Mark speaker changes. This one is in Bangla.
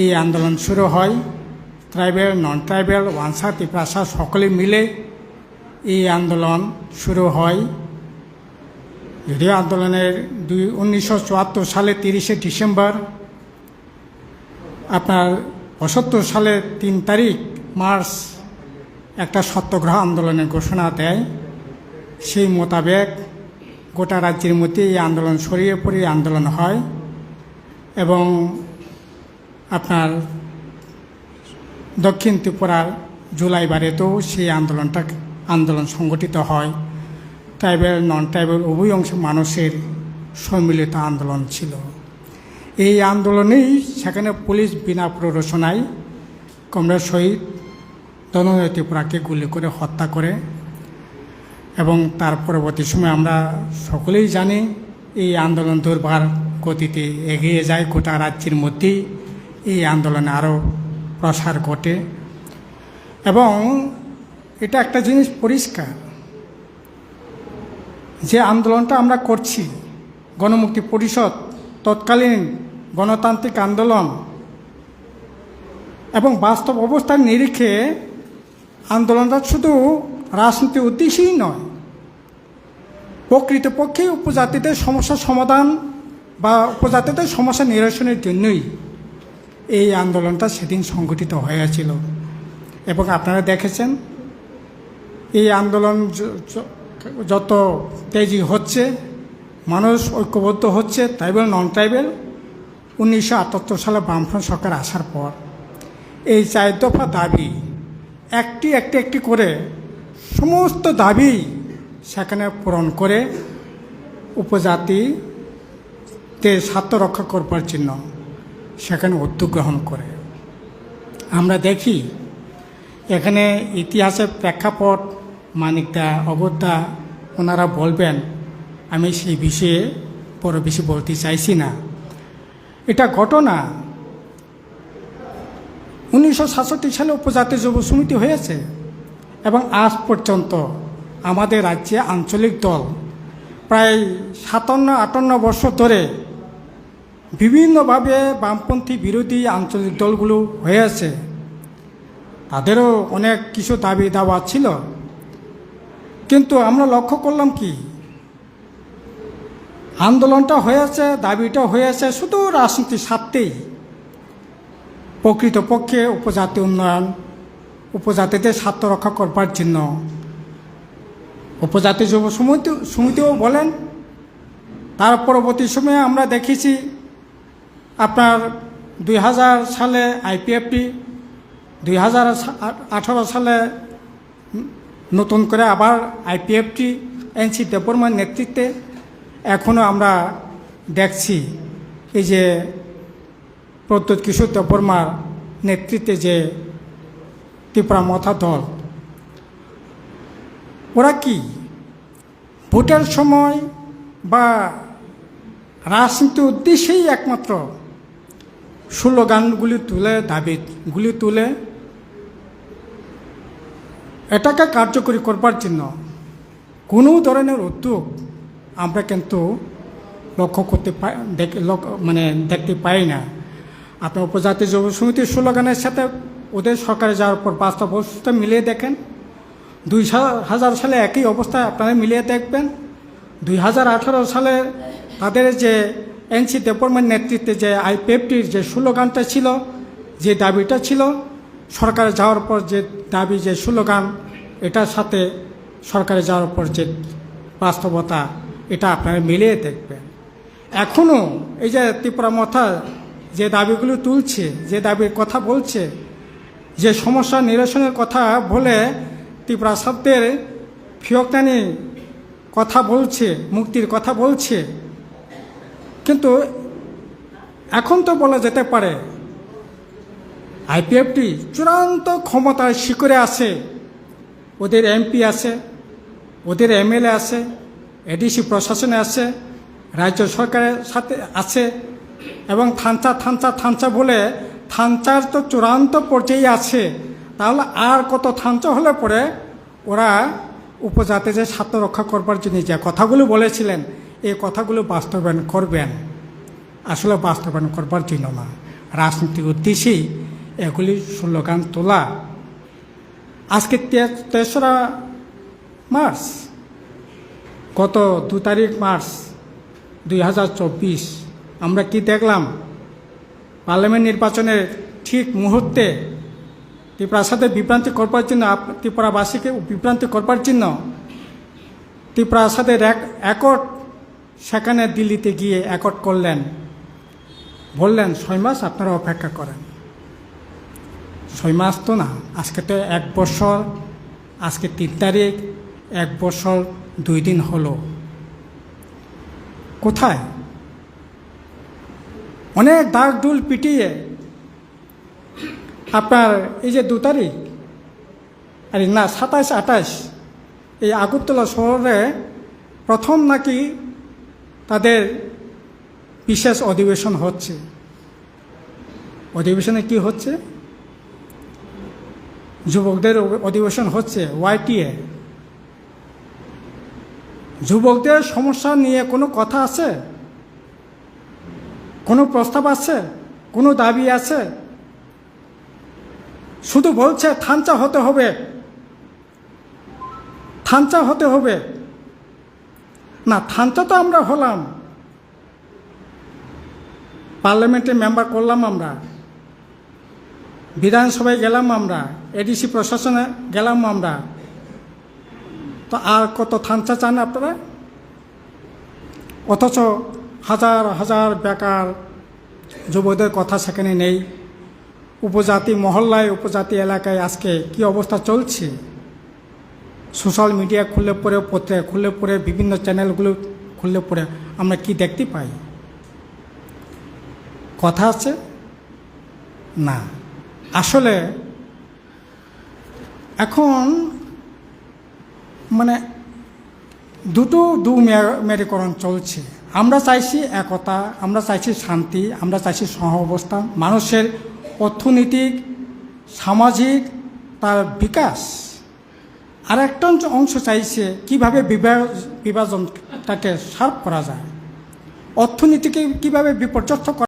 Speaker 1: এই আন্দোলন শুরু হয়। ট্রাইবেল, নন ট্রাইবেল, ওয়ানসা, তিপ্রাসা সকলে মিলে এই আন্দোলন শুরু হয়। যদিও আন্দোলনের 1974 সালে 30শে ডিসেম্বর, আপনার 75 সালে 3 তারিখ মার্চ একটা সত্যাগ্রহ আন্দোলনের ঘোষণা দেয়। সেই মোতাবেক গোটা রাজ্যের মধ্যে এই আন্দোলন ছড়িয়ে পড়ে আন্দোলন হয় এবং আপনার দক্ষিণ ত্রিপুরার জুলাইবারেতেও সেই আন্দোলন সংগঠিত হয়। ট্রাইবেল, নন ট্রাইবেল উভয় অংশের মানুষের সম্মিলিত আন্দোলন ছিল। এই আন্দোলনেই সেখানে পুলিশ বিনা প্ররোচনায় কমরেড শহীদ ধনঞ্জয় ত্রিপুরাকে গুলি করে হত্যা করে এবং তার পরবর্তী সময় আমরা সকলেই জানি এই আন্দোলন দুর্বার গতিতে এগিয়ে যায়। গোটা রাজ্যের মধ্যেই এই আন্দোলনে আরও প্রসার ঘটে এবং এটা একটা জিনিস পরিষ্কার যে আন্দোলনটা আমরা করছি, গণমুক্তি পরিষদ তৎকালীন গণতান্ত্রিক আন্দোলন এবং বাস্তব অবস্থার নিরিখে আন্দোলনটা শুধু রাজনীতির উদ্দেশ্যেই নয়, প্রকৃতপক্ষে উপজাতিদের সমস্যার সমাধান বা উপজাতিদের সমস্যা নিরসনের জন্যই এই আন্দোলনটা সেদিন সংগঠিত হয়েছিল। এবং আপনারা দেখেছেন এই আন্দোলন যত তেজি হচ্ছে, মানুষ ঐক্যবদ্ধ হচ্ছে, ট্রাইবেল, নন ট্রাইবেল। 1978 সালে বামফ্রন্ট সরকার আসার পর এই 4 দফা দাবি একটি করে সমস্ত দাবি সেখানে পূরণ করে উপজাতিদের স্বার্থ রক্ষা করবার জন্য সেখানে উদ্যোগ গ্রহণ করে। আমরা দেখি এখানে ইতিহাসের প্রেক্ষাপট মানিকদা, অগত্যা ওনারা বলবেন, আমি সেই বিষয়ে বড় বেশি বলতে চাইছি না। এটা ঘটনা 1967 সালে উপজাতি যুব সমিতি হয়েছে এবং আজ পর্যন্ত আমাদের রাজ্যে আঞ্চলিক দল প্রায় 57-58 বছর ধরে বিভিন্নভাবে বামপন্থী বিরোধী আঞ্চলিক দলগুলো হয়েছে। তাদেরও অনেক কিছু দাবি দাওয়া ছিল, কিন্তু আমরা লক্ষ্য করলাম কি আন্দোলনটা হয়েছে, দাবিটা হয়েছে শুধু রাজনীতির স্বার্থেই। প্রকৃতপক্ষে উপজাতি উন্নয়ন, উপজাতিদের স্বার্থ রক্ষা করবার জন্য উপজাতি যুব সমিতিও বলেন। তার পরবর্তী সময়ে আমরা দেখেছি আপনার 2000 সালে আইপিএফটি, 2018 সালে নতুন করে আবার আইপিএফটি এনসি দেববর্মার নেতৃত্বে এখনও আমরা দেখছি এই যে প্রদ্যোৎ কিশোর দেববর্মার নেতৃত্বে যে ত্রিপুরা মথা দল, ওরা কি ভোটের সময় বা রাজনীতির উদ্দেশ্যেই একমাত্র স্লোগানগুলি তুলে, দাবিগুলি তুলে এটাকে কার্যকরী করবার জন্য কোনো ধরনের উদ্যোগ আমরা কিন্তু লক্ষ্য করতে দেখতে পাই না। আপনার উপজাতি যুব সমিতির স্লোগানের সাথে ওদের সরকারে যাওয়ার পর বাস্তব অবস্থা মিলিয়ে দেখেন। 2000 সালে একই অবস্থা আপনারা মিলিয়ে দেখবেন। 2018 সালে তাদের যে এনসি দেববর্মার নেতৃত্বে যে আইপিএফটির যে স্লোগানটা ছিল, যে দাবিটা ছিল, সরকারে যাওয়ার পর যে দাবি, যে স্লোগান, এটার সাথে সরকারে যাওয়ার পর যে বাস্তবতা, এটা আপনারা মিলিয়ে দেখবেন। এখনও এই যে ত্রিপুরা মথা যে দাবিগুলো তুলছে, যে দাবির কথা বলছে, যে সমস্যা নিরসনের কথা বলে ত্রিপুরা শব্দের ফিয়কদানি কথা বলছে, মুক্তির কথা বলছে, কিন্তু এখন তো বলা যেতে পারে আইপিএফটি চূড়ান্ত ক্ষমতার শিখরে আছে। ওদের এমপি আছে, ওদের এমএলএ আছে, এডিসি প্রশাসনে আছে, রাজ্য সরকারের সাথে আছে এবং থানচা বলে থানচার তো চূড়ান্ত পর্যায়ে আছে। তাহলে আর কত থানচা হলে পরে ওরা উপজাতিদের স্বার্থ রক্ষা করবার জন্য যে কথাগুলো বলেছিলেন, এই কথাগুলো বাস্তবায়ন করবেন। আসলে বাস্তবায়ন করবার জন্য না, রাজনীতির উদ্দেশ্যেই এগুলি স্লোগান তোলা। আজকে 3রা মার্চ, গত 2 তারিখ মার্চ 2024 আমরা কি দেখলাম? পার্লামেন্ট নির্বাচনের ঠিক মুহূর্তে ত্রিপুরার সাথে বিভ্রান্তি করবার জন্য, ত্রিপুরাবাসীকে বিভ্রান্তি করবার জন্য ত্রিপুরার সাথে একট সেখানে দিল্লিতে গিয়ে একট করলেন, বললেন 6 মাস আপনারা অপেক্ষা করেন। 6 মাস তো না, আজকে তো 1 বছর, আজকে 3 তারিখ, 1 বছর 2 দিন হলো। কোথায়? অনেক দাগ দুল পিটিয়ে আপনার এই যে 2 তারিখ, আরে না 27-28, এই আগরতলা শহরে প্রথম নাকি তাদের বিশেষ অধিবেশন হচ্ছে। অধিবেশনে কি হচ্ছে? যুবকদের অধিবেশন হচ্ছে, ওয়াইটিএ। যুবকদের সমস্যা নিয়ে কোনো কথা আছে? কোনো প্রস্তাব আছে? কোনো দাবি আছে? শুধু বলছে থানচা হতে হবে, থানচা হতে হবে। না, থানচা তো আমরা হলাম, পার্লামেন্টে মেম্বার করলাম, আমরা বিধানসভায় গেলাম, আমরা এডিসি প্রশাসনে গেলাম আমরা, তো আর কত থানচা চান আপনারা? অথচ হাজার হাজার বেকার যুবকদের কথা সেখানে নেই। উপজাতি মহল্লায়, উপজাতি এলাকায় আজকে কি অবস্থা চলছে? সোশ্যাল মিডিয়া খুললে পরে, পত্রিকা খুললে পরে, বিভিন্ন চ্যানেলগুলো খুললে পরে আমরা কি দেখতে পাই? কথা আছে না। আসলে এখন মানে দু মেরুকরণ চলছে। আমরা চাইছি একতা, আমরা চাইছি শান্তি, আমরা চাইছি সহাবস্থান, মানুষের অর্থনৈতিক সামাজিক তার বিকাশ। আর একটা অংশ চাইছে কীভাবে বিভাজনটাকে শার্প করা যায়, অর্থনীতিকে কীভাবে বিপর্যস্ত করা